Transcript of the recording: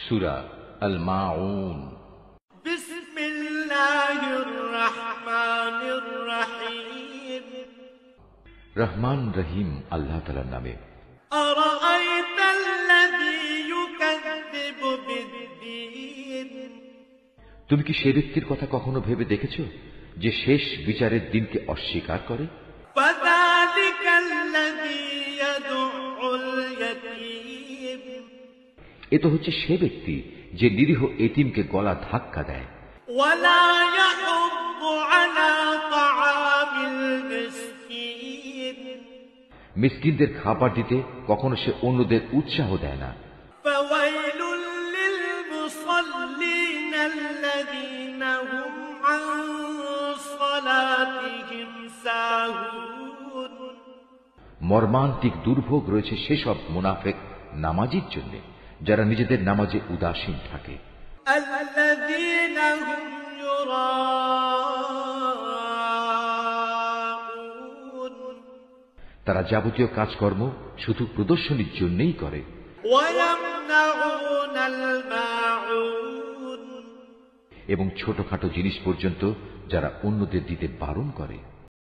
সূরা আল মাউন। বিসমিল্লাহির রহমানির রহিম। রহমান রহিম আল্লাহ তাআলার নামে। আরাআইতাল্লাযী ইউকাযযিবু বিদ্দীন। তুমি কি সে ব্যক্তির কথা কখনো ভেবে দেখেছো যে শেষ বিচারের দিনকে অস্বীকার করে? ফাযালিকাল্লাযী ইয়াদউল ইয়াতীম। এ তো হচ্ছে সে ব্যক্তি যে নিরীহ এতিমকে গলা ধাক্কা দেয়। ওয়ালা ইয়াহুদ্দু আলা তাআমিল মিসকিন। মিসকিনদের খাবার দিতে কখনো সে অন্যদের উৎসাহ দেয় না। ফাওয়াইলুল লিল মুসাল্লিন আল্লাযীনা হুম আন সালাতিহিম সাহুন। মর্মান্তিক দুর্ভোগ রয়েছে সেসব মুনাফিক নামাজীর জন্য যারা নিজেদের নামাজে উদাসীন থাকে। আল্লাযীনা হুম ইউরাউন। তারা যাবতীয় কাজকর্ম শুধু প্রদর্শনীর জন্যই করে। ওয়ায়ামনাউনাল মাউন। এবং ছোটখাটো জিনিস পর্যন্ত যারা অন্যদের দিতে বারণ করে।